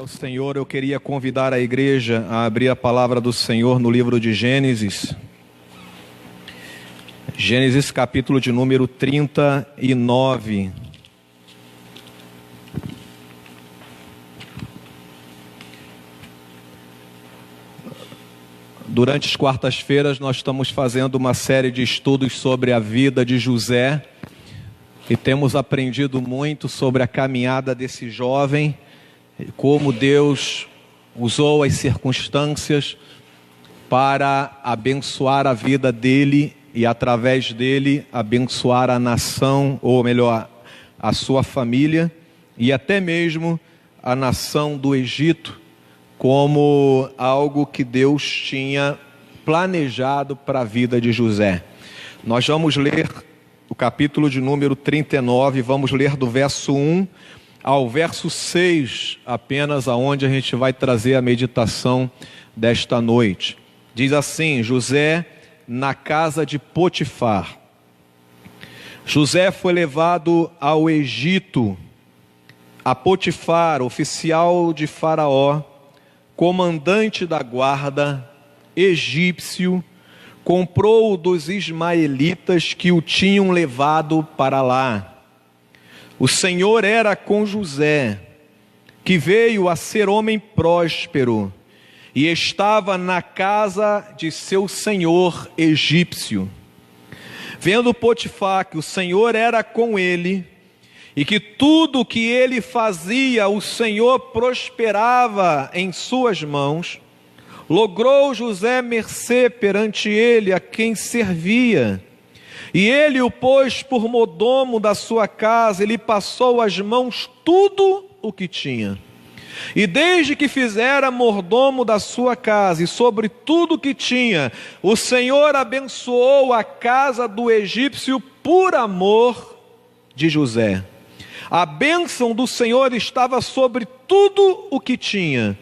ao Senhor, eu queria convidar a igreja a abrir a palavra do Senhor no livro de Gênesis. Gênesis capítulo de número 39. Durante as quartas-feiras nós estamos fazendo uma série de estudos sobre a vida de José e temos aprendido muito sobre a caminhada desse jovem, como Deus usou as circunstâncias para abençoar a vida dele e através dele abençoar a nação, ou melhor, a sua família e até mesmo a nação do Egito, como algo que Deus tinha planejado para a vida de José. Nós vamos ler o capítulo de número 39, vamos ler do verso 1 ao verso 6, apenas aonde a gente vai trazer a meditação desta noite. Diz assim: José na casa de Potifar. José foi levado ao Egito, a Potifar, oficial de Faraó, comandante da guarda, egípcio, comprou dos ismaelitas que o tinham levado para lá. O Senhor era com José, que veio a ser homem próspero, e estava na casa de seu senhor egípcio. Vendo Potifar que o Senhor era com ele, e que tudo o que ele fazia, o Senhor prosperava em suas mãos, logrou José mercê perante ele a quem servia. E ele o pôs por mordomo da sua casa, e lhe passou às mãos tudo o que tinha. E desde que fizera mordomo da sua casa, e sobre tudo o que tinha, o Senhor abençoou a casa do egípcio por amor de José. A bênção do Senhor estava sobre tudo o que tinha,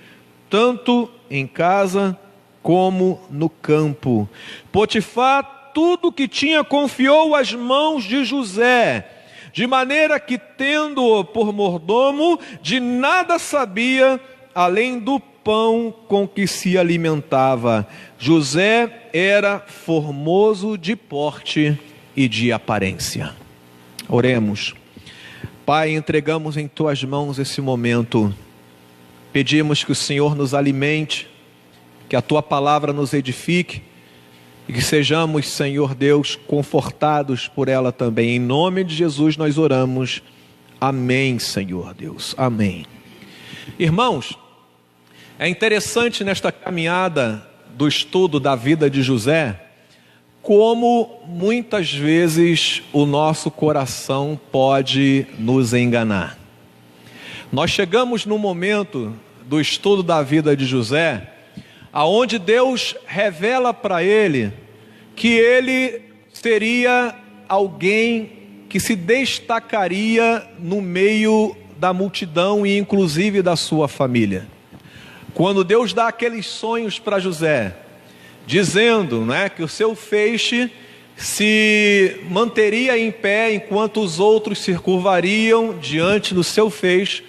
tanto em casa como no campo. Potifar tudo o que tinha confiou às mãos de José, de maneira que, tendo-o por mordomo, de nada sabia, além do pão com que se alimentava. José era formoso de porte e de aparência. Oremos. Pai, entregamos em Tuas mãos esse momento. Pedimos que o Senhor nos alimente, que a Tua palavra nos edifique, e que sejamos, Senhor Deus, confortados por ela também. Em nome de Jesus nós oramos. Amém, Senhor Deus. Amém. Irmãos, é interessante nesta caminhada do estudo da vida de José, como muitas vezes o nosso coração pode nos enganar. Nós chegamos no momento do estudo da vida de José, aonde Deus revela para ele que ele seria alguém que se destacaria no meio da multidão e inclusive da sua família. Quando Deus dá aqueles sonhos para José, dizendo, que o seu feixe se manteria em pé enquanto os outros se curvariam diante do seu feixe.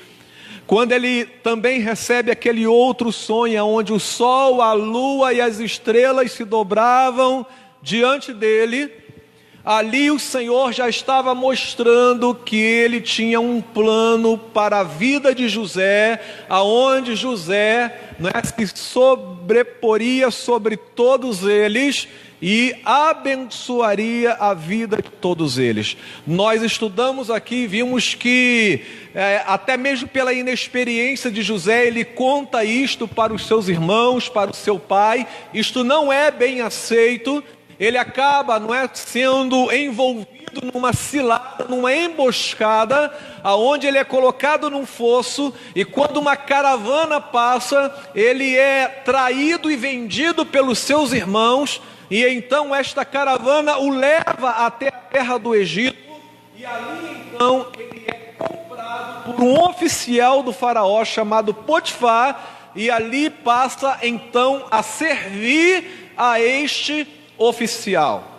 Quando ele também recebe aquele outro sonho, onde o sol, a lua e as estrelas se dobravam diante dele, ali o Senhor já estava mostrando que ele tinha um plano para a vida de José, aonde José se sobreporia sobre todos eles e abençoaria a vida de todos eles. Nós estudamos aqui e vimos que até mesmo pela inexperiência de José, ele conta isto para os seus irmãos, para o seu pai. Isto não é bem aceito. Ele acaba sendo envolvido numa cilada, numa emboscada, aonde ele é colocado num fosso, e quando uma caravana passa, ele é traído e vendido pelos seus irmãos. E então esta caravana o leva até a terra do Egito, e ali então ele é comprado por um oficial do faraó chamado Potifar, e ali passa então a servir a este oficial.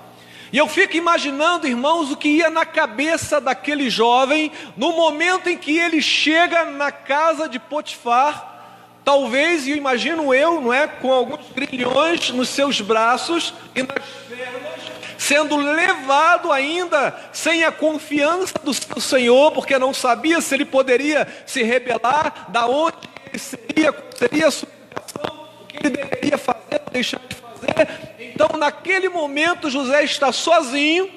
E eu fico imaginando, irmãos, o que ia na cabeça daquele jovem no momento em que ele chega na casa de Potifar, talvez, e imagino eu, não é, com alguns grilhões nos seus braços e nas pernas, sendo levado ainda sem a confiança do seu Senhor, porque não sabia se ele poderia se rebelar, da onde ele seria, qual seria a sua educação, o que ele deveria fazer ou deixar de fazer. Então, naquele momento, José está sozinho,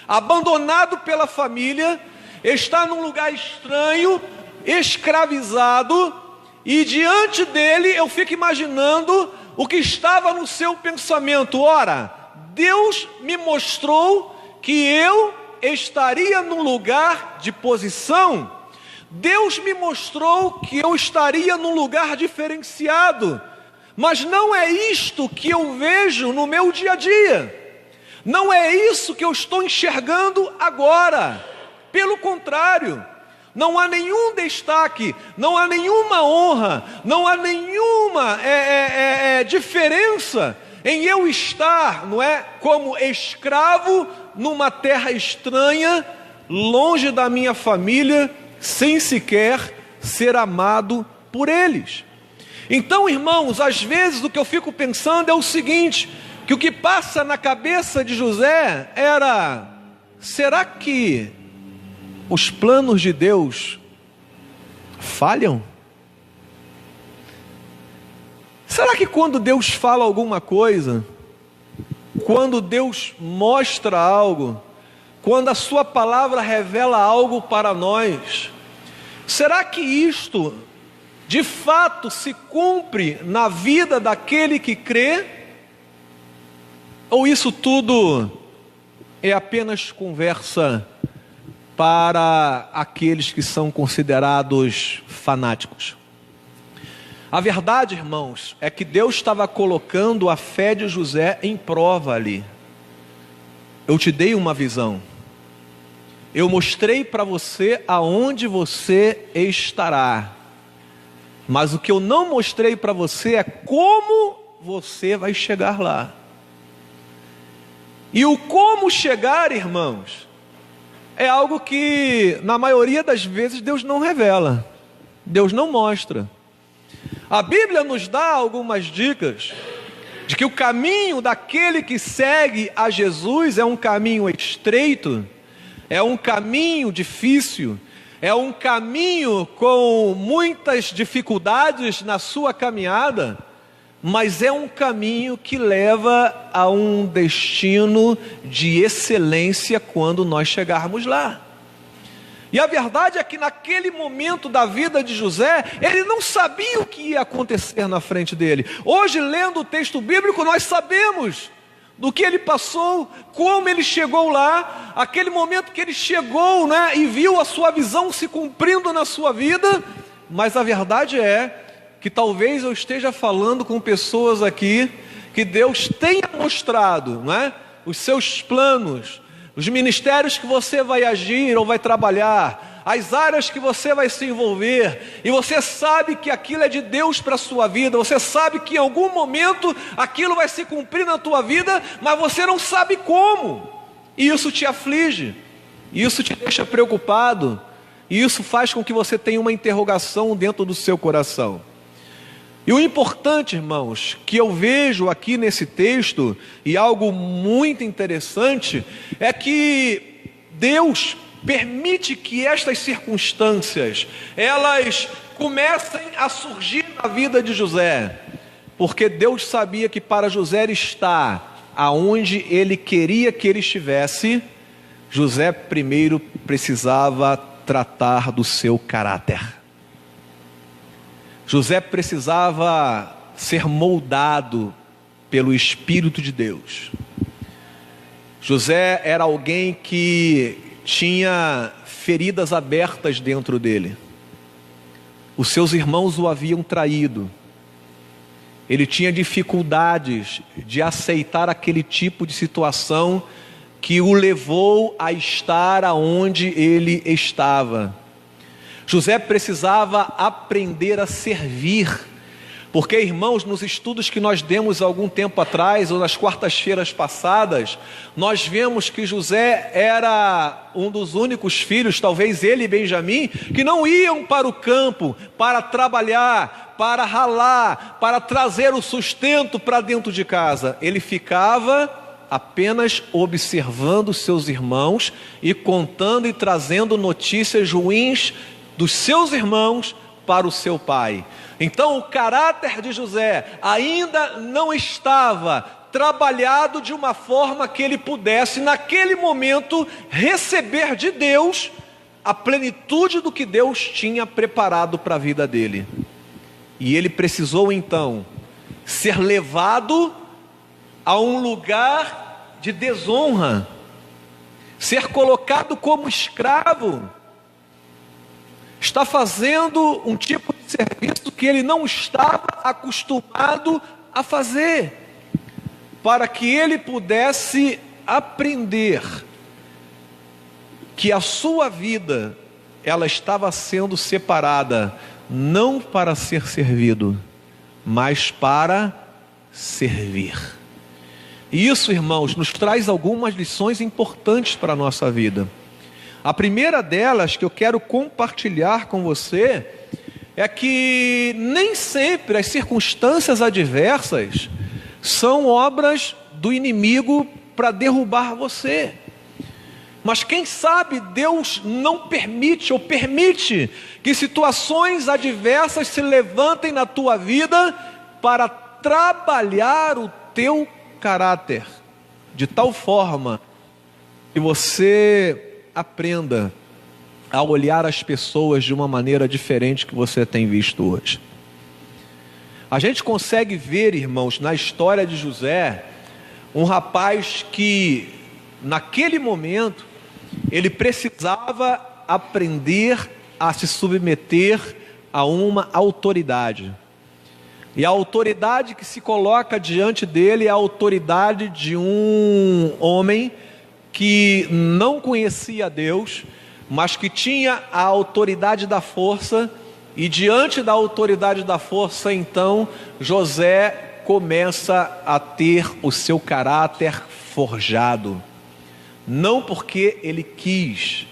abandonado pela família, está num lugar estranho, escravizado, e diante dele eu fico imaginando o que estava no seu pensamento. Ora, Deus me mostrou que eu estaria num lugar de posição, Deus me mostrou que eu estaria num lugar diferenciado, mas não é isto que eu vejo no meu dia a dia, não é isso que eu estou enxergando agora. Pelo contrário, não há nenhum destaque, não há nenhuma honra, não há nenhuma diferença em eu estar, não é, como escravo numa terra estranha, longe da minha família, sem sequer ser amado por eles. Então, irmãos, às vezes o que eu fico pensando é o seguinte, que o que passa na cabeça de José era: será que os planos de Deus falham? Será que quando Deus fala alguma coisa, quando Deus mostra algo, quando a sua palavra revela algo para nós, será que isto de fato se cumpre na vida daquele que crê? Ou isso tudo é apenas conversa para aqueles que são considerados fanáticos? A verdade, irmãos, é que Deus estava colocando a fé de José em prova ali. Eu te dei uma visão, eu mostrei para você aonde você estará, mas o que eu não mostrei para você é como você vai chegar lá. E o como chegar, irmãos, é algo que na maioria das vezes Deus não revela, Deus não mostra. A Bíblia nos dá algumas dicas de que o caminho daquele que segue a Jesus é um caminho estreito, é um caminho difícil, é um caminho com muitas dificuldades na sua caminhada, mas é um caminho que leva a um destino de excelência quando nós chegarmos lá. E a verdade é que naquele momento da vida de José, ele não sabia o que ia acontecer na frente dele. Hoje, lendo o texto bíblico, nós sabemos do que ele passou, como ele chegou lá, aquele momento que ele chegou, né, e viu a sua visão se cumprindo na sua vida. Mas a verdade é que talvez eu esteja falando com pessoas aqui que Deus tenha mostrado, não é, os seus planos, os ministérios que você vai agir ou vai trabalhar, as áreas que você vai se envolver, e você sabe que aquilo é de Deus para a sua vida, você sabe que em algum momento aquilo vai se cumprir na tua vida, mas você não sabe como, e isso te aflige, e isso te deixa preocupado, e isso faz com que você tenha uma interrogação dentro do seu coração. E o importante, irmãos, que eu vejo aqui nesse texto, e algo muito interessante, é que Deus permite que estas circunstâncias, elas comecem a surgir na vida de José, porque Deus sabia que para José estar aonde ele queria que ele estivesse, José primeiro precisava tratar do seu caráter. José precisava ser moldado pelo Espírito de Deus. José era alguém que tinha feridas abertas dentro dele. Os seus irmãos o haviam traído. Ele tinha dificuldades de aceitar aquele tipo de situação que o levou a estar aonde ele estava. José precisava aprender a servir, Porque, irmãos, nos estudos que nós demos há algum tempo atrás, ou nas quartas-feiras passadas, nós vemos que José era um dos únicos filhos, talvez ele e Benjamim, que não iam para o campo para trabalhar, para ralar, para trazer o sustento para dentro de casa. Ele ficava apenas observando seus irmãos e contando e trazendo notícias ruins dos seus irmãos para o seu pai. Então o caráter de José ainda não estava trabalhado de uma forma que ele pudesse naquele momento receber de Deus a plenitude do que Deus tinha preparado para a vida dele. E ele precisou então ser levado a um lugar de desonra, ser colocado como escravo. Está fazendo um tipo de serviço que ele não estava acostumado a fazer, para que ele pudesse aprender que a sua vida, ela estava sendo separada, não para ser servido, mas para servir. E isso, irmãos, nos traz algumas lições importantes para a nossa vida. A primeira delas que eu quero compartilhar com você é que nem sempre as circunstâncias adversas são obras do inimigo para derrubar você. Mas quem sabe Deus não permite ou permite que situações adversas se levantem na tua vida para trabalhar o teu caráter, de tal forma que você aprenda a olhar as pessoas de uma maneira diferente que você tem visto hoje. A gente consegue ver, irmãos, na história de José, um rapaz que naquele momento ele precisava aprender a se submeter a uma autoridade. E a autoridade que se coloca diante dele é a autoridade de um homem que não conhecia Deus, mas que tinha a autoridade da força, e diante da autoridade da força, então, José começa a ter o seu caráter forjado, não porque ele quis,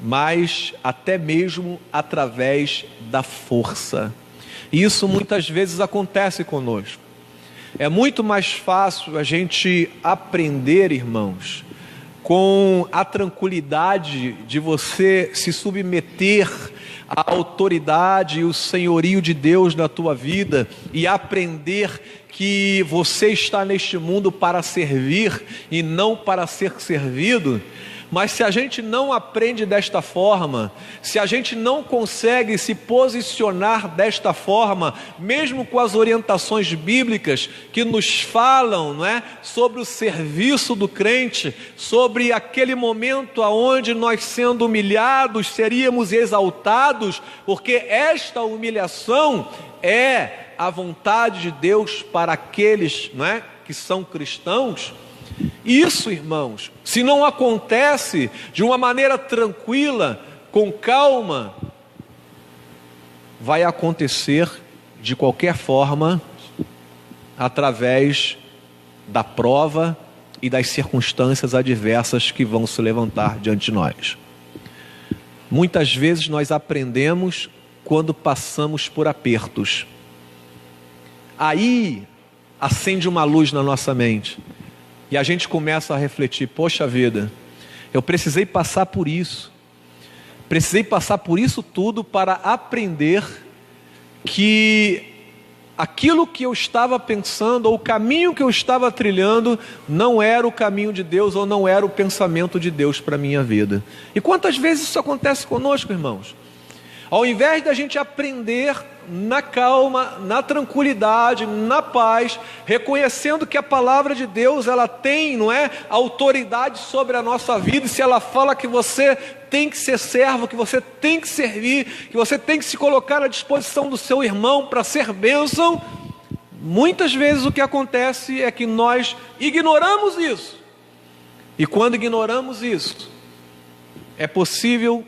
mas até mesmo através da força. E isso muitas vezes acontece conosco. É muito mais fácil a gente aprender, irmãos, com a tranquilidade de você se submeter à autoridade e o senhorio de Deus na tua vida e aprender que você está neste mundo para servir e não para ser servido. Mas se a gente não aprende desta forma, se a gente não consegue se posicionar desta forma, mesmo com as orientações bíblicas que nos falam, não é, sobre o serviço do crente, sobre aquele momento aonde nós, sendo humilhados, seríamos exaltados, porque esta humilhação é a vontade de Deus para aqueles, não é, que são cristãos. Isso, irmãos, se não acontece de uma maneira tranquila, com calma, vai acontecer de qualquer forma, através da prova e das circunstâncias adversas que vão se levantar diante de nós. Muitas vezes nós aprendemos quando passamos por apertos. Aí acende uma luz na nossa mente. E a gente começa a refletir, poxa vida, eu precisei passar por isso. Precisei passar por isso tudo para aprender que aquilo que eu estava pensando, ou o caminho que eu estava trilhando, não era o caminho de Deus, ou não era o pensamento de Deus para a minha vida. E quantas vezes isso acontece conosco, irmãos? Ao invés da gente aprender na calma, na tranquilidade, na paz, reconhecendo que a palavra de Deus, ela tem, não é, autoridade sobre a nossa vida, e se ela fala que você tem que ser servo, que você tem que servir, que você tem que se colocar à disposição do seu irmão para ser bênção, muitas vezes o que acontece é que nós ignoramos isso. E quando ignoramos isso, é possível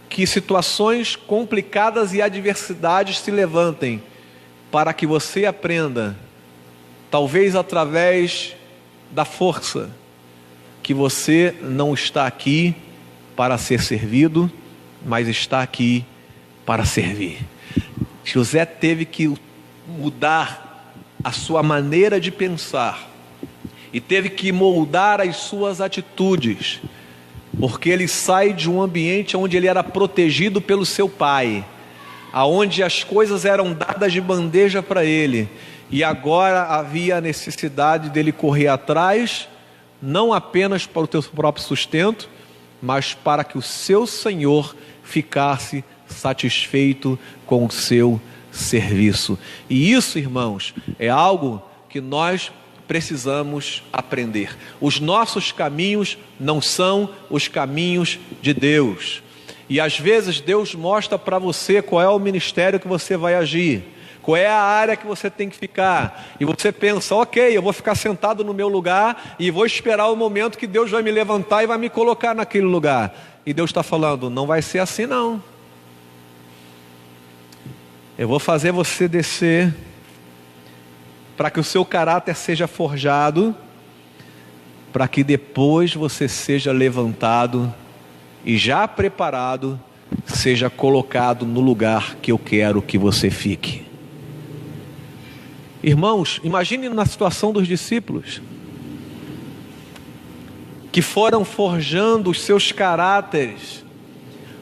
que situações complicadas e adversidades se levantem, para que você aprenda, talvez através da força, que você não está aqui para ser servido, mas está aqui para servir. José teve que mudar a sua maneira de pensar e teve que moldar as suas atitudes, porque ele sai de um ambiente onde ele era protegido pelo seu pai, aonde as coisas eram dadas de bandeja para ele, e agora havia a necessidade dele correr atrás, não apenas para o seu próprio sustento, mas para que o seu Senhor ficasse satisfeito com o seu serviço. E isso, irmãos, é algo que nós precisamos aprender. Os nossos caminhos não são os caminhos de Deus. E às vezes Deus mostra para você qual é o ministério que você vai agir, qual é a área que você tem que ficar. E você pensa, ok, eu vou ficar sentado no meu lugar e vou esperar o momento que Deus vai me levantar e vai me colocar naquele lugar. E Deus está falando, não vai ser assim não. Eu vou fazer você descer para que o seu caráter seja forjado, para que depois você seja levantado e já preparado, seja colocado no lugar que eu quero que você fique. Irmãos, imagine na situação dos discípulos, que foram forjando os seus caráteres.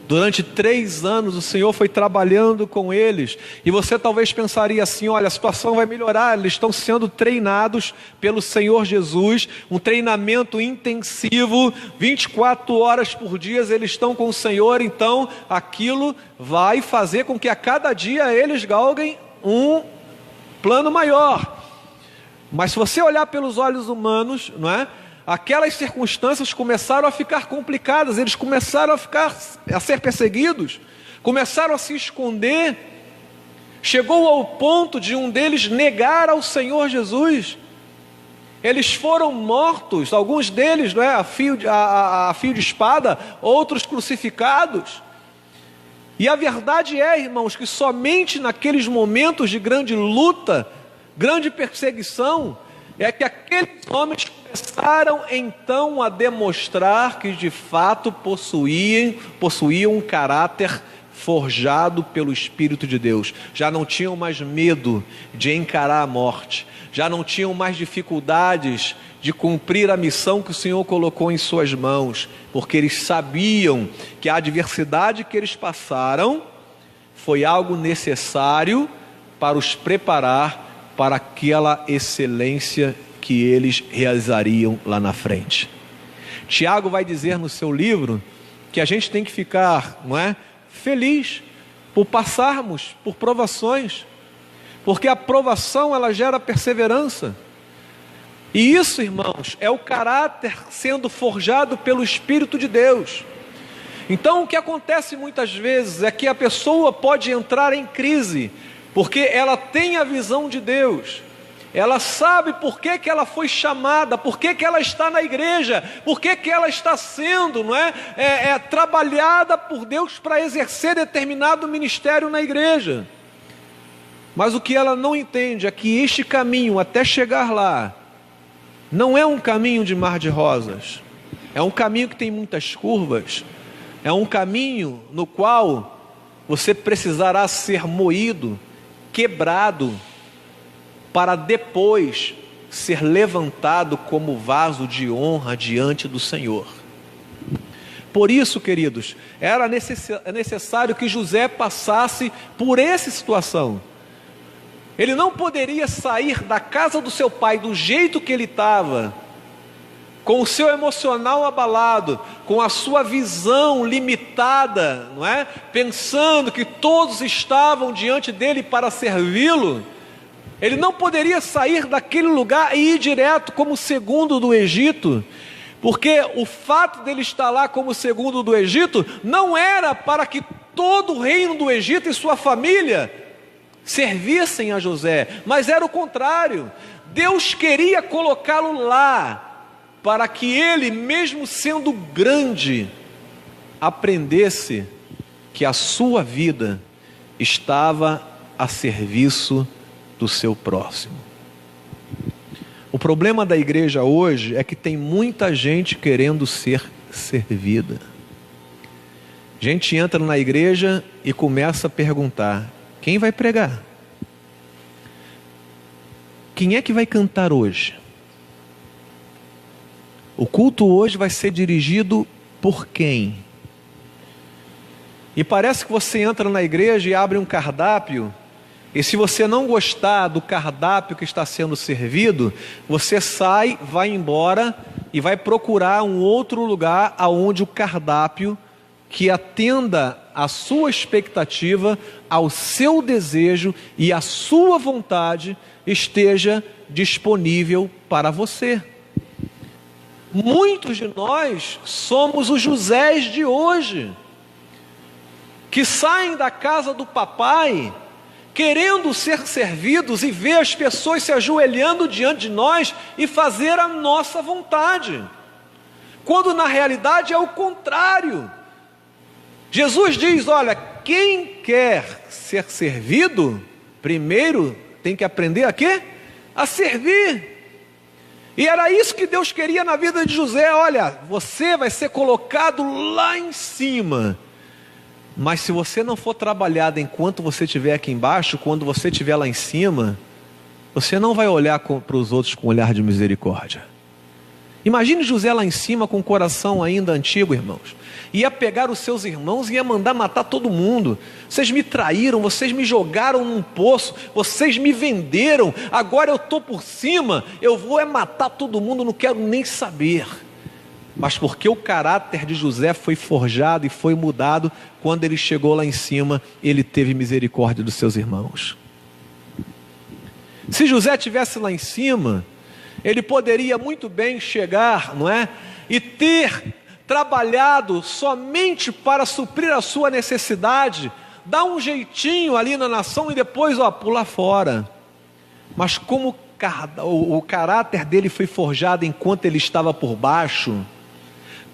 Durante 3 anos o Senhor foi trabalhando com eles, e você talvez pensaria assim, olha, a situação vai melhorar, eles estão sendo treinados pelo Senhor Jesus, um treinamento intensivo, 24 horas por dia eles estão com o Senhor, então aquilo vai fazer com que a cada dia eles galguem um plano maior. Mas se você olhar pelos olhos humanos, não é? Aquelas circunstâncias começaram a ficar complicadas, eles começaram a ser perseguidos, começaram a se esconder, chegou ao ponto de um deles negar ao Senhor Jesus. Eles foram mortos, alguns deles, não é, a fio de espada, outros crucificados. E a verdade é, irmãos, que somente naqueles momentos de grande luta, grande perseguição, é que aqueles homens começaram então a demonstrar que de fato possuíam um caráter forjado pelo Espírito de Deus. Já não tinham mais medo de encarar a morte, já não tinham mais dificuldades de cumprir a missão que o Senhor colocou em suas mãos, porque eles sabiam que a adversidade que eles passaram foi algo necessário para os preparar para aquela excelência que eles realizariam lá na frente. Tiago vai dizer no seu livro que a gente tem que ficar, não é, feliz por passarmos por provações, porque a provação ela gera perseverança. E isso, irmãos, é o caráter sendo forjado pelo Espírito de Deus. Então o que acontece muitas vezes é que a pessoa pode entrar em crise, porque ela tem a visão de Deus, ela sabe por que ela foi chamada, por que ela está na igreja, por que ela está sendo, não é, trabalhada por Deus para exercer determinado ministério na igreja. Mas o que ela não entende é que este caminho até chegar lá, não é um caminho de mar de rosas, é um caminho que tem muitas curvas, é um caminho no qual você precisará ser moído, quebrado, para depois ser levantado como vaso de honra diante do Senhor. Por isso, queridos, era necessário que José passasse por essa situação. Ele não poderia sair da casa do seu pai do jeito que ele estava, com o seu emocional abalado, com a sua visão limitada, não é? Pensando que todos estavam diante dele para servi-lo. Ele não poderia sair daquele lugar e ir direto como segundo do Egito, porque o fato dele estar lá como segundo do Egito não era para que todo o reino do Egito e sua família servissem a José, mas era o contrário. Deus queria colocá-lo lá para que ele, mesmo sendo grande, aprendesse que a sua vida estava a serviço do seu próximo. O problema da igreja hoje é que tem muita gente querendo ser servida. Gente entra na igreja e começa a perguntar: quem vai pregar? Quem é que vai cantar hoje? O culto hoje vai ser dirigido por quem? E parece que você entra na igreja e abre um cardápio, e se você não gostar do cardápio que está sendo servido, você sai, vai embora e vai procurar um outro lugar aonde o cardápio que atenda à sua expectativa, ao seu desejo e à sua vontade esteja disponível para você. Muitos de nós somos os Josés de hoje, que saem da casa do papai querendo ser servidos e ver as pessoas se ajoelhando diante de nós e fazer a nossa vontade, quando na realidade é o contrário. Jesus diz: olha, quem quer ser servido, primeiro tem que aprender a quê? A servir. E era isso que Deus queria na vida de José. Olha, você vai ser colocado lá em cima, mas se você não for trabalhado enquanto você estiver aqui embaixo, quando você estiver lá em cima, você não vai olhar para os outros com um olhar de misericórdia. Imagine José lá em cima com o coração ainda antigo, irmãos. Ia pegar os seus irmãos e ia mandar matar todo mundo. Vocês me traíram, vocês me jogaram num poço, vocês me venderam, agora eu estou por cima, eu vou matar todo mundo, não quero nem saber. Mas porque o caráter de José foi forjado e foi mudado, quando ele chegou lá em cima, ele teve misericórdia dos seus irmãos. Se José estivesse lá em cima, ele poderia muito bem chegar, não é? E ter trabalhado somente para suprir a sua necessidade, dar um jeitinho ali na nação e depois pular fora. Mas como o caráter dele foi forjado enquanto ele estava por baixo,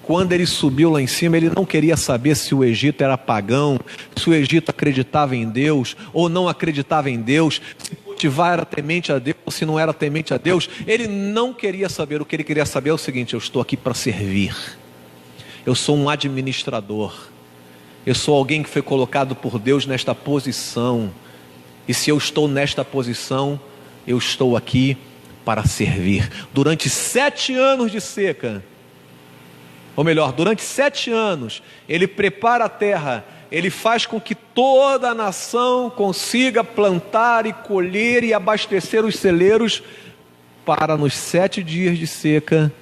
quando ele subiu lá em cima, ele não queria saber se o Egito era pagão, se o Egito acreditava em Deus ou não acreditava em Deus, se Potifar era temente a Deus ou se não era temente a Deus. Ele não queria saber. O que ele queria saber é o seguinte: eu estou aqui para servir. Eu sou um administrador. Eu sou alguém que foi colocado por Deus nesta posição. E se eu estou nesta posição, eu estou aqui para servir. Durante 7 anos de seca, ou melhor, durante 7 anos, ele prepara a terra, ele faz com que toda a nação consiga plantar e colher e abastecer os celeiros, para nos 7 dias de seca,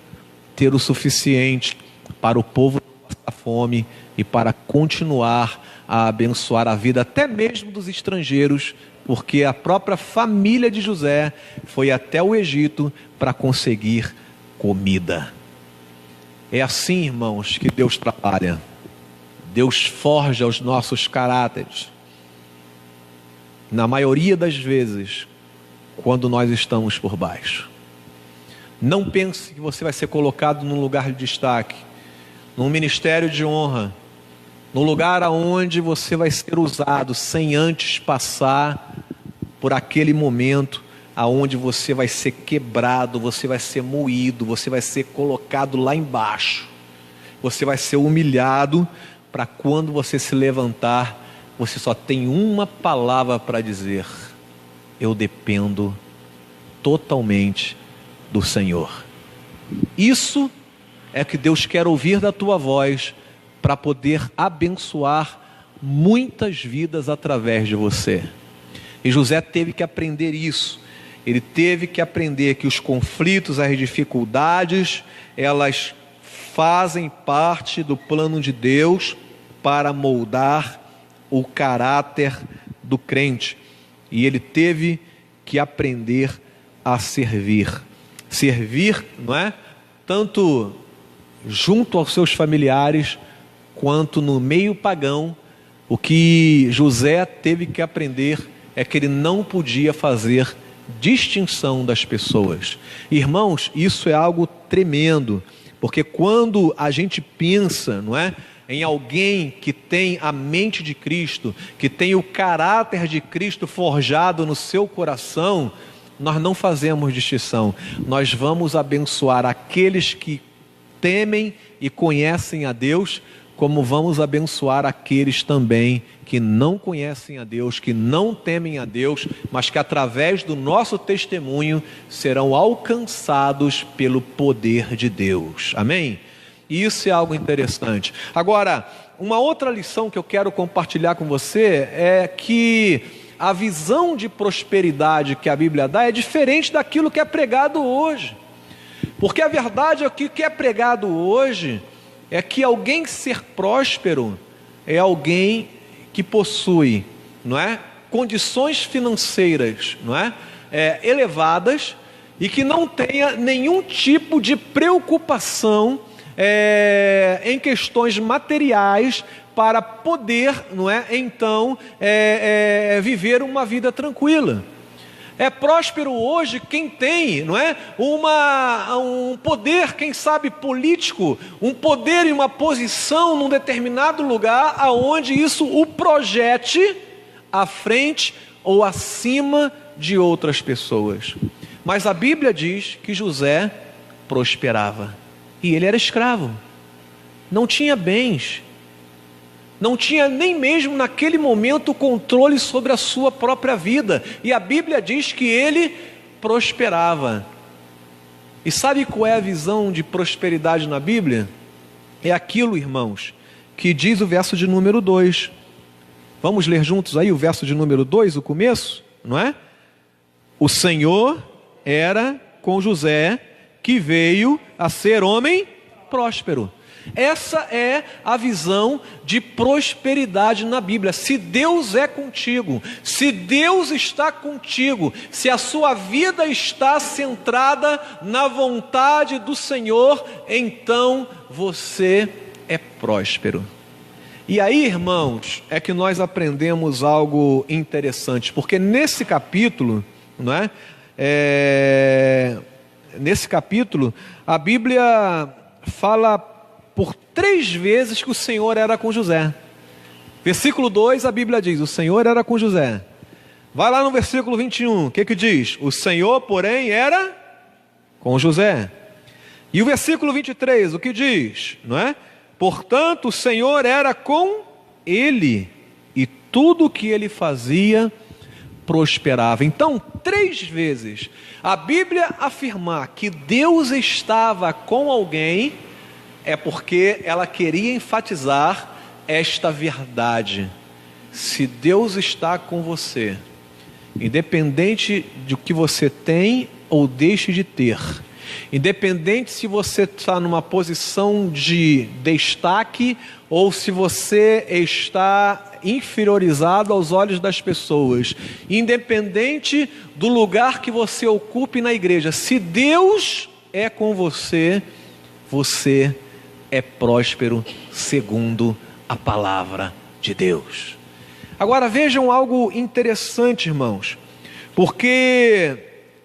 ter o suficiente para o povo passar fome e para continuar a abençoar a vida até mesmo dos estrangeiros, porque a própria família de José foi até o Egito para conseguir comida. É assim, irmãos, que Deus trabalha. Deus forja os nossos caráteres. Na maioria das vezes, quando nós estamos por baixo. Não pense que você vai ser colocado num lugar de destaque, num ministério de honra, num lugar aonde você vai ser usado sem antes passar por aquele momento aonde você vai ser quebrado, você vai ser moído, você vai ser colocado lá embaixo, você vai ser humilhado, para quando você se levantar, você só tem uma palavra para dizer: eu dependo totalmente do Senhor. Isso é que Deus quer ouvir da tua voz, para poder abençoar muitas vidas através de você. E José teve que aprender isso. Ele teve que aprender que os conflitos, as dificuldades, elas fazem parte do plano de Deus para moldar o caráter do crente. E ele teve que aprender a servir. Servir, não é? Tanto junto aos seus familiares, quanto no meio pagão. O que José teve que aprender é que ele não podia fazer distinção das pessoas. Irmãos, isso é algo tremendo, porque quando a gente pensa, não é, em alguém que tem a mente de Cristo, que tem o caráter de Cristo forjado no seu coração, nós não fazemos distinção. Nós vamos abençoar aqueles que temem e conhecem a Deus, como vamos abençoar aqueles também que não conhecem a Deus, que não temem a Deus, mas que através do nosso testemunho serão alcançados pelo poder de Deus. Amém? E isso é algo interessante. Agora, uma outra lição que eu quero compartilhar com você é que a visão de prosperidade que a Bíblia dá é diferente daquilo que é pregado hoje. Porque a verdade é que o que é pregado hoje é que alguém ser próspero é alguém que possui, não é, condições financeiras, não é, elevadas, e que não tenha nenhum tipo de preocupação em questões materiais para poder, não é, então viver uma vida tranquila. É próspero hoje quem tem, não é, um poder, quem sabe político, um poder e uma posição num determinado lugar, aonde isso o projete à frente ou acima de outras pessoas. Mas a Bíblia diz que José prosperava, e ele era escravo, não tinha bens, não tinha nem mesmo naquele momento controle sobre a sua própria vida. E a Bíblia diz que ele prosperava. E sabe qual é a visão de prosperidade na Bíblia? É aquilo, irmãos, que diz o verso de número 2. Vamos ler juntos aí o verso de número 2, o começo, não é? O Senhor era com José, que veio a ser homem próspero. Essa é a visão de prosperidade na Bíblia. Se Deus é contigo, se Deus está contigo, se a sua vida está centrada na vontade do Senhor, então você é próspero. E aí, irmãos, é que nós aprendemos algo interessante, porque nesse capítulo, não é? Nesse capítulo, a Bíblia fala por 3 vezes que o Senhor era com José. Versículo 2, a Bíblia diz: o Senhor era com José. Vai lá no versículo 21, o que diz? O Senhor, porém, era com José. E o versículo 23, o que diz? Não é? Portanto, o Senhor era com ele, e tudo o que ele fazia prosperava. Então, 3 vezes a Bíblia afirmar que Deus estava com alguém é porque ela queria enfatizar esta verdade. Se Deus está com você, independente do que você tem ou deixe de ter, independente se você está numa posição de destaque ou se você está inferiorizado aos olhos das pessoas, independente do lugar que você ocupe na igreja, se Deus é com você, você é próspero segundo a palavra de Deus. Agora vejam algo interessante, irmãos, porque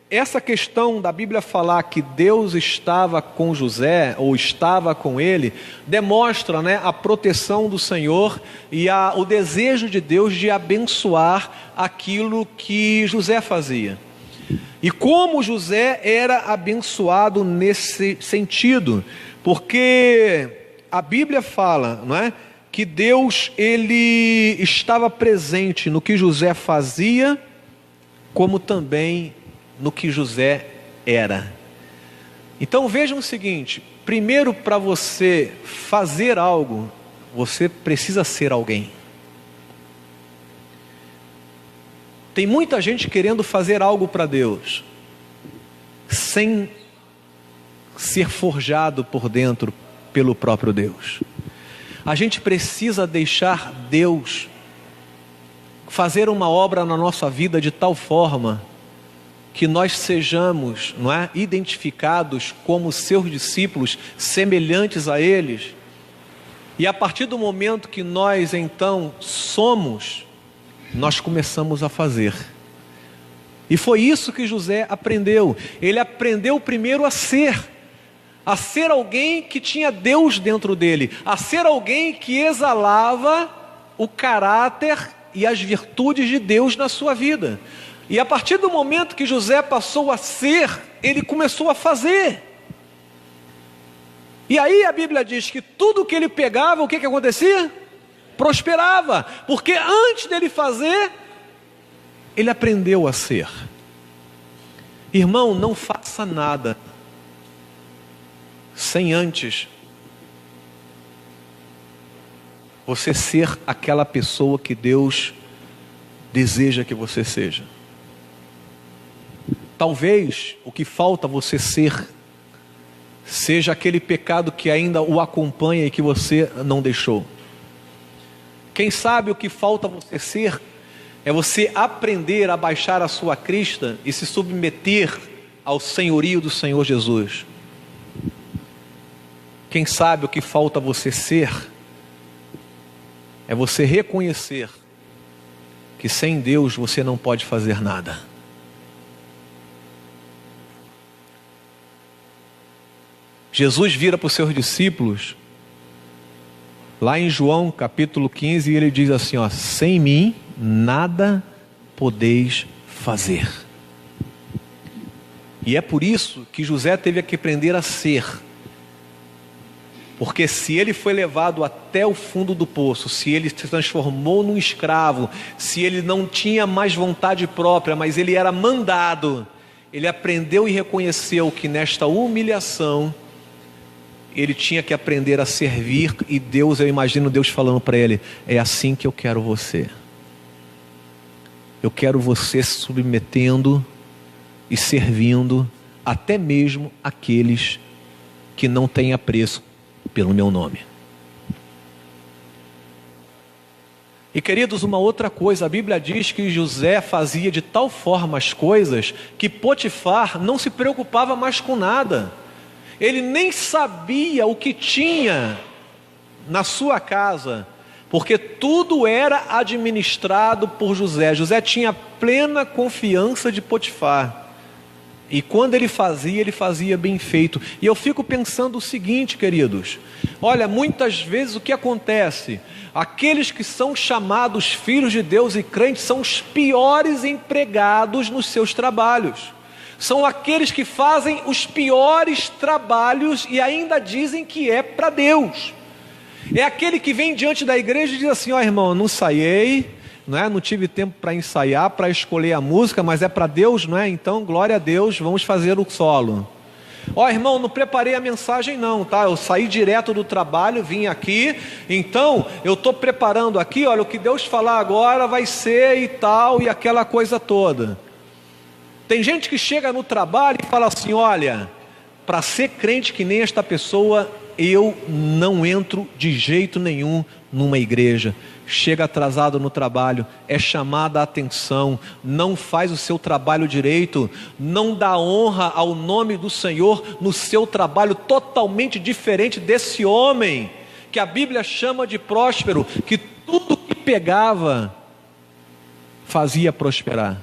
essa questão da Bíblia falar que Deus estava com José, ou estava com ele, demonstra, né, a proteção do Senhor e o desejo de Deus de abençoar aquilo que José fazia. E como José era abençoado nesse sentido, porque a Bíblia fala, não é, que Deus ele estava presente no que José fazia, como também no que José era. Então vejam o seguinte: primeiro, para você fazer algo, você precisa ser alguém. Tem muita gente querendo fazer algo para Deus, sem ser forjado por dentro pelo próprio Deus. A gente precisa deixar Deus fazer uma obra na nossa vida de tal forma que nós sejamos, não é, identificados como seus discípulos, semelhantes a eles. E a partir do momento que nós então somos, nós começamos a fazer. E foi isso que José aprendeu. Ele aprendeu primeiro a ser. a ser alguém que tinha Deus dentro dele, a ser alguém que exalava o caráter e as virtudes de Deus na sua vida. E a partir do momento que José passou a ser, ele começou a fazer. E aí a Bíblia diz que tudo que ele pegava, o que acontecia? Prosperava, porque antes dele fazer, ele aprendeu a ser. Irmão, não faça nada sem antes você ser aquela pessoa que Deus deseja que você seja. Talvez o que falta você ser seja aquele pecado que ainda o acompanha e que você não deixou. Quem sabe o que falta você ser é você aprender a baixar a sua crista e se submeter ao senhorio do Senhor Jesus. Quem sabe o que falta você ser é você reconhecer que sem Deus você não pode fazer nada. Jesus vira para os seus discípulos, lá em João capítulo 15, e ele diz assim, ó, sem mim nada podeis fazer. E é por isso que José teve que aprender a ser. Porque se ele foi levado até o fundo do poço, se ele se transformou num escravo, se ele não tinha mais vontade própria, mas ele era mandado, ele aprendeu e reconheceu que nesta humilhação, ele tinha que aprender a servir, e Deus, eu imagino Deus falando para ele, é assim que eu quero você. Eu quero você se submetendo e servindo, até mesmo aqueles que não têm apreço pelo meu nome. E queridos, uma outra coisa, a Bíblia diz que José fazia de tal forma as coisas, que Potifar não se preocupava mais com nada. Ele nem sabia o que tinha na sua casa, porque tudo era administrado por José. José tinha plena confiança de Potifar. E quando ele fazia bem feito. E eu fico pensando o seguinte, queridos. Olha, muitas vezes o que acontece? Aqueles que são chamados filhos de Deus e crentes são os piores empregados nos seus trabalhos. São aqueles que fazem os piores trabalhos e ainda dizem que é para Deus. É aquele que vem diante da igreja e diz assim, ó irmão, não ensaiei, não tive tempo para ensaiar, para escolher a música, mas é para Deus, não é? Então, glória a Deus, vamos fazer o solo. Ó irmão, não preparei a mensagem não, tá? Eu saí direto do trabalho, vim aqui, então eu estou preparando aqui, olha, o que Deus falar agora vai ser e tal, e aquela coisa toda. Tem gente que chega no trabalho e fala assim, olha, para ser crente que nem esta pessoa, eu não entro de jeito nenhum numa igreja. Chega atrasado no trabalho, é chamada a atenção, não faz o seu trabalho direito, não dá honra ao nome do Senhor no seu trabalho, totalmente diferente desse homem, que a Bíblia chama de próspero, que tudo que pegava, fazia prosperar.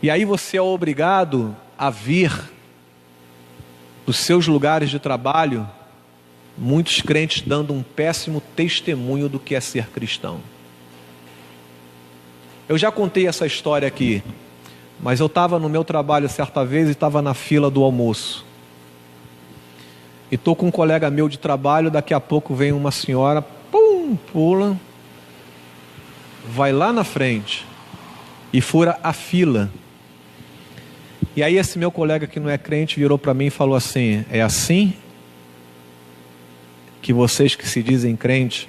E aí você é obrigado a vir dos seus lugares de trabalho, muitos crentes dando um péssimo testemunho do que é ser cristão. Eu já contei essa história aqui, mas eu estava no meu trabalho certa vez e estava na fila do almoço. E estou com um colega meu de trabalho, daqui a pouco vem uma senhora, pula, vai lá na frente e fura a fila. E aí esse meu colega que não é crente virou para mim e falou assim, é assim que vocês que se dizem crentes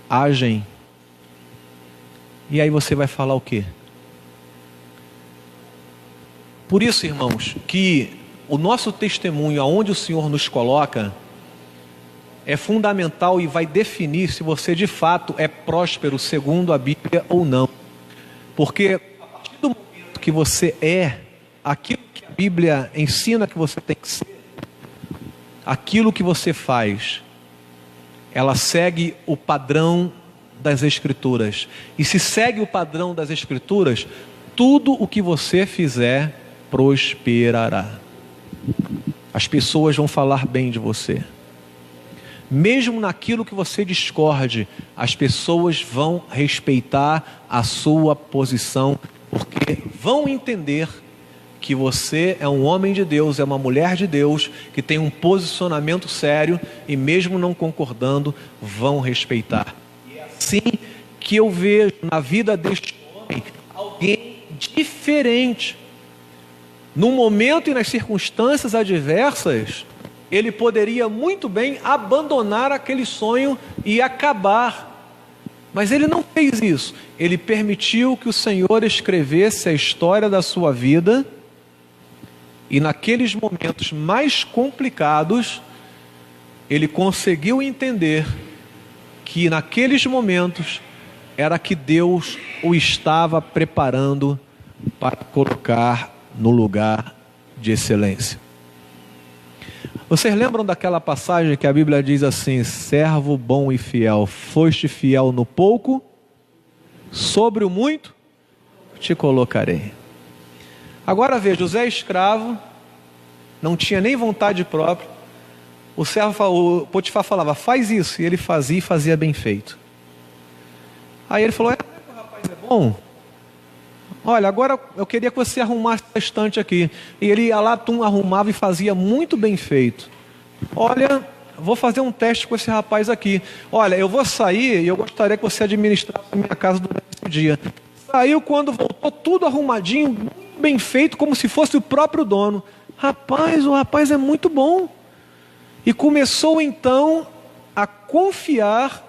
agem? E aí você vai falar o quê? Por isso, irmãos, que o nosso testemunho, aonde o Senhor nos coloca, é fundamental e vai definir se você de fato é próspero segundo a Bíblia ou não. Porque a partir do momento que você é aquilo que a Bíblia ensina que você tem que ser, aquilo que você faz, ela segue o padrão das Escrituras. E se segue o padrão das Escrituras, tudo o que você fizer prosperará. As pessoas vão falar bem de você. Mesmo naquilo que você discorde, as pessoas vão respeitar a sua posição, porque vão entender que você é um homem de Deus, é uma mulher de Deus, que tem um posicionamento sério, e mesmo não concordando, vão respeitar. E é assim que eu vejo na vida deste homem alguém diferente. No momento e nas circunstâncias adversas, ele poderia muito bem abandonar aquele sonho e acabar. Mas ele não fez isso. Ele permitiu que o Senhor escrevesse a história da sua vida, e naqueles momentos mais complicados, ele conseguiu entender que naqueles momentos era que Deus o estava preparando para colocar no lugar de excelência. Vocês lembram daquela passagem que a Bíblia diz assim: servo bom e fiel, foste fiel no pouco, sobre o muito te colocarei. Agora veja, José escravo, não tinha nem vontade própria. O Potifar falava, faz isso, e ele fazia, e fazia bem feito. Aí ele falou, o rapaz é bom? Olha, agora eu queria que você arrumasse a estante aqui. E ele ia lá, arrumava e fazia muito bem feito. Olha, vou fazer um teste com esse rapaz aqui. Olha, eu vou sair e eu gostaria que você administrasse a minha casa durante esse dia. Saiu, quando voltou, tudo arrumadinho, muito bem feito, como se fosse o próprio dono. Rapaz, o rapaz é muito bom. E começou então a confiar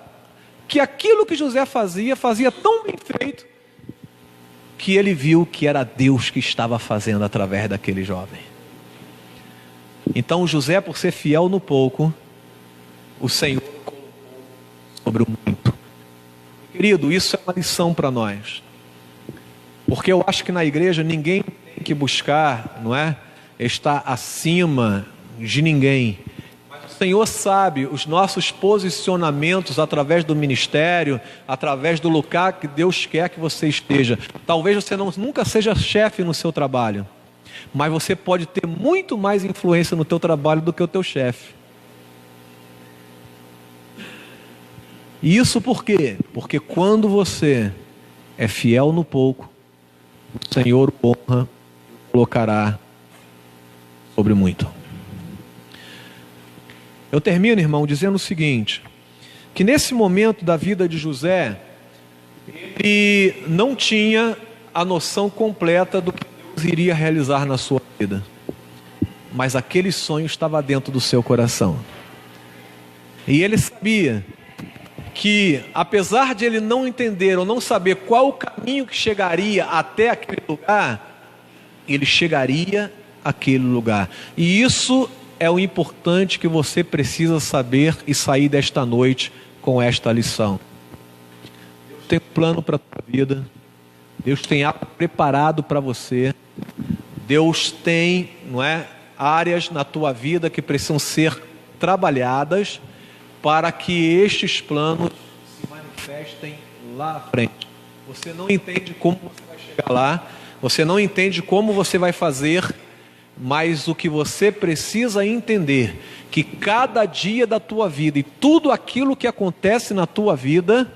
que aquilo que José fazia tão bem feito, que ele viu que era Deus que estava fazendo através daquele jovem. Então José, por ser fiel no pouco, o Senhor colocou sobre o muito. Querido, isso é uma lição para nós. Porque eu acho que na igreja ninguém tem que buscar, não é? Estar acima de ninguém. Mas o Senhor sabe os nossos posicionamentos através do ministério, através do lugar que Deus quer que você esteja. Talvez você nunca seja chefe no seu trabalho, mas você pode ter muito mais influência no teu trabalho do que o teu chefe. E isso por quê? Porque quando você é fiel no pouco, o Senhor honra e colocará sobre muito. Eu termino, irmão, dizendo o seguinte, que nesse momento da vida de José, ele não tinha a noção completa do que Deus iria realizar na sua vida, mas aquele sonho estava dentro do seu coração. E ele sabia que, apesar de ele não entender ou não saber qual o caminho que chegaria até aquele lugar, ele chegaria àquele lugar. E isso é o importante que você precisa saber e sair desta noite com esta lição. Deus tem um plano para a tua vida. Deus tem algo preparado para você. Deus tem, não é, áreas na tua vida que precisam ser trabalhadas para que estes planos se manifestem lá à frente. Você não entende como você vai chegar lá, você não entende como você vai fazer, mas o que você precisa entender, que cada dia da tua vida e tudo aquilo que acontece na tua vida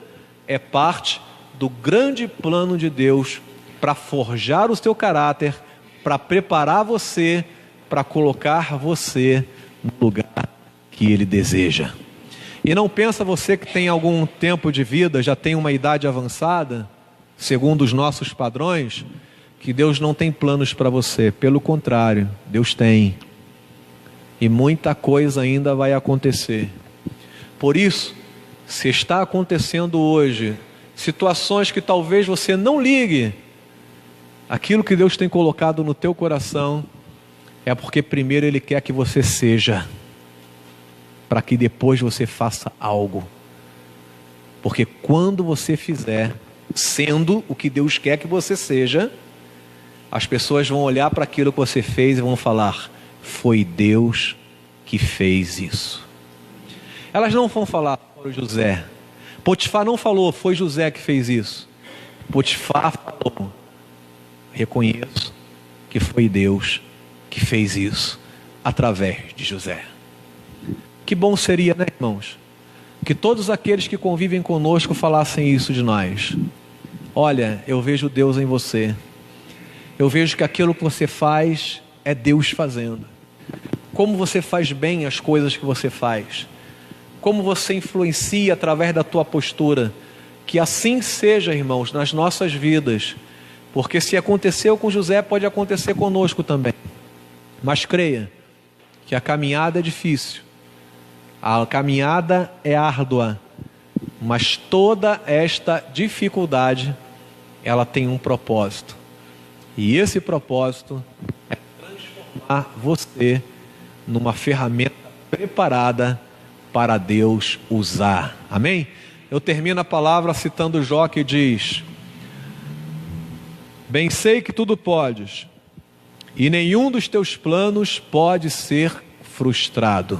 é parte do grande plano de Deus para forjar o teu caráter, para preparar você, para colocar você no lugar que Ele deseja. E não pensa você que tem algum tempo de vida, já tem uma idade avançada, segundo os nossos padrões, que Deus não tem planos para você. Pelo contrário, Deus tem. E muita coisa ainda vai acontecer. Por isso, se está acontecendo hoje situações que talvez você não ligue, aquilo que Deus tem colocado no teu coração é porque primeiro Ele quer que você seja, para que depois você faça algo. Porque quando você fizer, sendo o que Deus quer que você seja, as pessoas vão olhar para aquilo que você fez e vão falar, foi Deus que fez isso. Elas não vão falar, foi José. Potifar não falou, foi José que fez isso. Potifar falou, reconheço que foi Deus que fez isso através de José. Que bom seria, né, irmãos? Que todos aqueles que convivem conosco falassem isso de nós. Olha, eu vejo Deus em você. Eu vejo que aquilo que você faz é Deus fazendo. Como você faz bem as coisas que você faz. Como você influencia através da tua postura. Que assim seja, irmãos, nas nossas vidas. Porque se aconteceu com José, pode acontecer conosco também. Mas creia que a caminhada é difícil. A caminhada é árdua. Mas toda esta dificuldade, ela tem um propósito. E esse propósito é transformar você numa ferramenta preparada para Deus usar. Amém? Eu termino a palavra citando Jó, que diz: bem sei que tudo podes, e nenhum dos teus planos pode ser frustrado.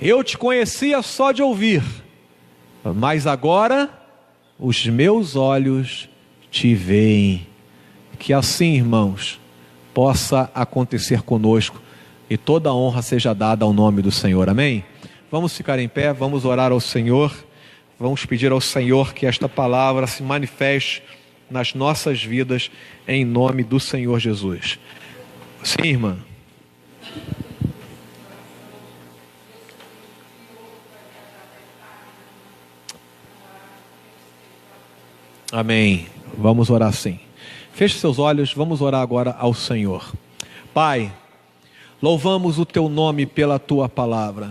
Eu te conhecia só de ouvir, mas agora os meus olhos te veem. Que assim, irmãos, possa acontecer conosco e toda a honra seja dada ao nome do Senhor. Amém? Vamos ficar em pé, vamos orar ao Senhor, vamos pedir ao Senhor que esta palavra se manifeste nas nossas vidas, em nome do Senhor Jesus. Sim, irmã. Amém. Vamos orar sim. Feche seus olhos, vamos orar agora ao Senhor. Pai, louvamos o teu nome pela tua palavra.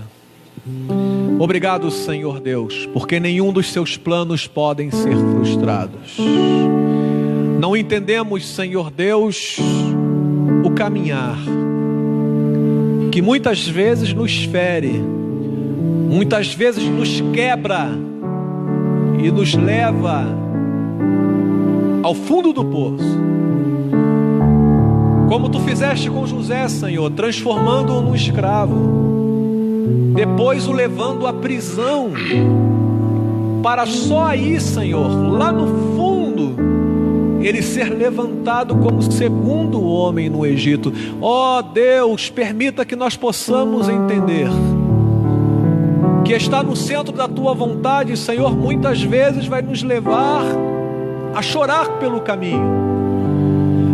Obrigado, Senhor Deus, porque nenhum dos seus planos podem ser frustrados. Não entendemos, Senhor Deus, o caminhar, que muitas vezes nos fere, muitas vezes nos quebra e nos leva ao fundo do poço. Como tu fizeste com José, Senhor, transformando-o num escravo, depois o levando à prisão, para só aí, Senhor, lá no fundo, ele ser levantado como segundo homem no Egito. Ó Deus, permita que nós possamos entender que estar no centro da tua vontade, Senhor, muitas vezes vai nos levar a chorar pelo caminho.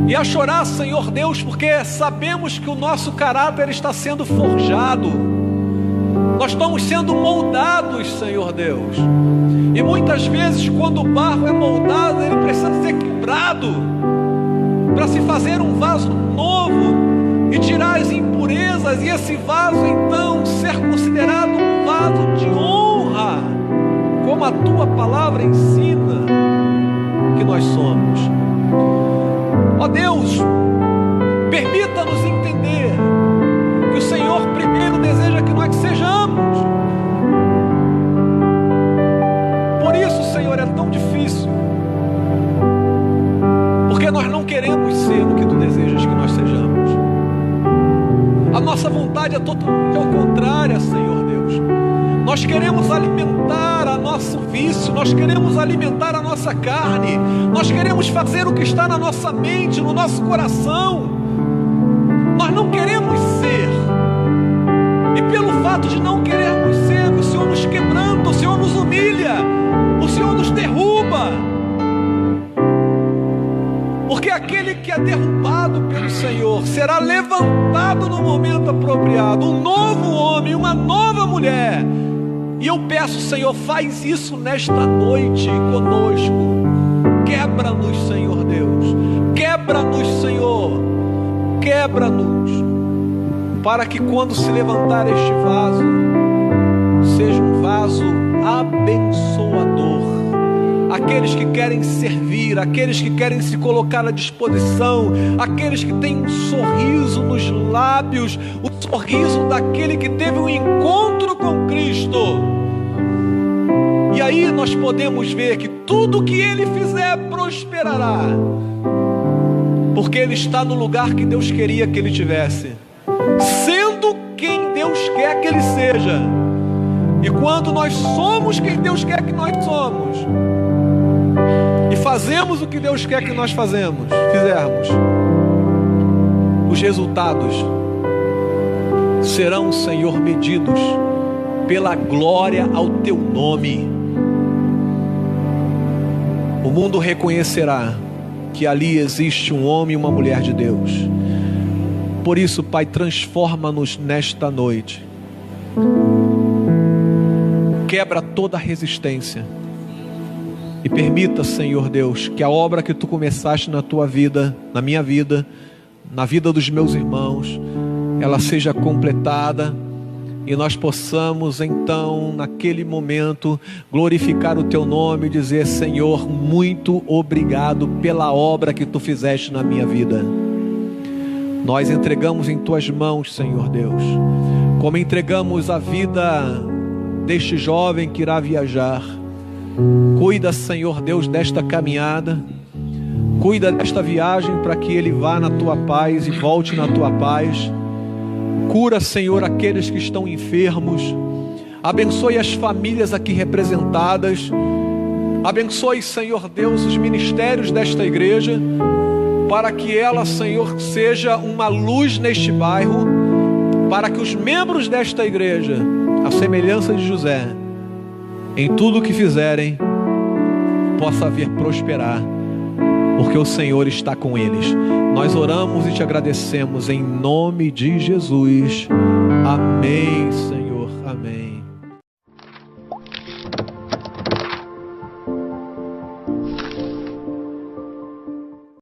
E a chorar, Senhor Deus, porque sabemos que o nosso caráter está sendo forjado. Nós estamos sendo moldados, Senhor Deus. E muitas vezes, quando o barro é moldado, ele precisa ser quebrado para se fazer um vaso novo e tirar as impurezas, e esse vaso então ser considerado um vaso de honra, como a tua palavra ensina que nós somos. Ó Deus, permita-nos entender que o Senhor primeiro deseja que nós sejamos. Por isso, Senhor, é tão difícil, porque nós não queremos ser o que tu desejas que nós sejamos. A nossa vontade é totalmente ao contrário, Senhor Deus. Nós queremos alimentar a nosso vício, nós queremos alimentar a nossa carne, nós queremos fazer o que está na nossa mente, no nosso coração. Nós não queremos ser. E pelo fato de não querermos ser, o Senhor nos quebranta, o Senhor nos humilha, o Senhor nos derruba. Porque aquele que é derrubado pelo Senhor será levantado no momento apropriado, um novo homem, uma nova mulher. E eu peço, Senhor, faz isso nesta noite conosco. Quebra-nos, Senhor Deus. Quebra-nos, Senhor. Quebra-nos. Para que quando se levantar este vaso, seja um vaso abençoador. Aqueles que querem servir, aqueles que querem se colocar à disposição, aqueles que têm um sorriso nos lábios, o sorriso daquele que teve um encontro com Cristo. E aí nós podemos ver que tudo que ele fizer prosperará, porque ele está no lugar que Deus queria que ele tivesse, sendo quem Deus quer que ele seja. E quando nós somos quem Deus quer que nós somos, e fazemos o que Deus quer que nós fizermos, os resultados serão, Senhor, medidos pela glória ao teu nome. O mundo reconhecerá que ali existe um homem e uma mulher de Deus. Por isso, Pai, transforma-nos nesta noite. Quebra toda a resistência e permita, Senhor Deus, que a obra que tu começaste na tua vida, na minha vida, na vida dos meus irmãos, ela seja completada e nós possamos então, naquele momento, glorificar o teu nome e dizer: Senhor, muito obrigado pela obra que tu fizeste na minha vida. Nós entregamos em tuas mãos, Senhor Deus, como entregamos a vida deste jovem que irá viajar. Cuida, Senhor Deus, desta caminhada, cuida desta viagem para que ele vá na tua paz e volte na tua paz. Cura, Senhor, aqueles que estão enfermos. Abençoe as famílias aqui representadas. Abençoe, Senhor Deus, os ministérios desta igreja, para que ela, Senhor, seja uma luz neste bairro, para que os membros desta igreja, à semelhança de José, em tudo o que fizerem, possa vir prosperar, porque o Senhor está com eles. Nós oramos e te agradecemos em nome de Jesus. Amém, Senhor.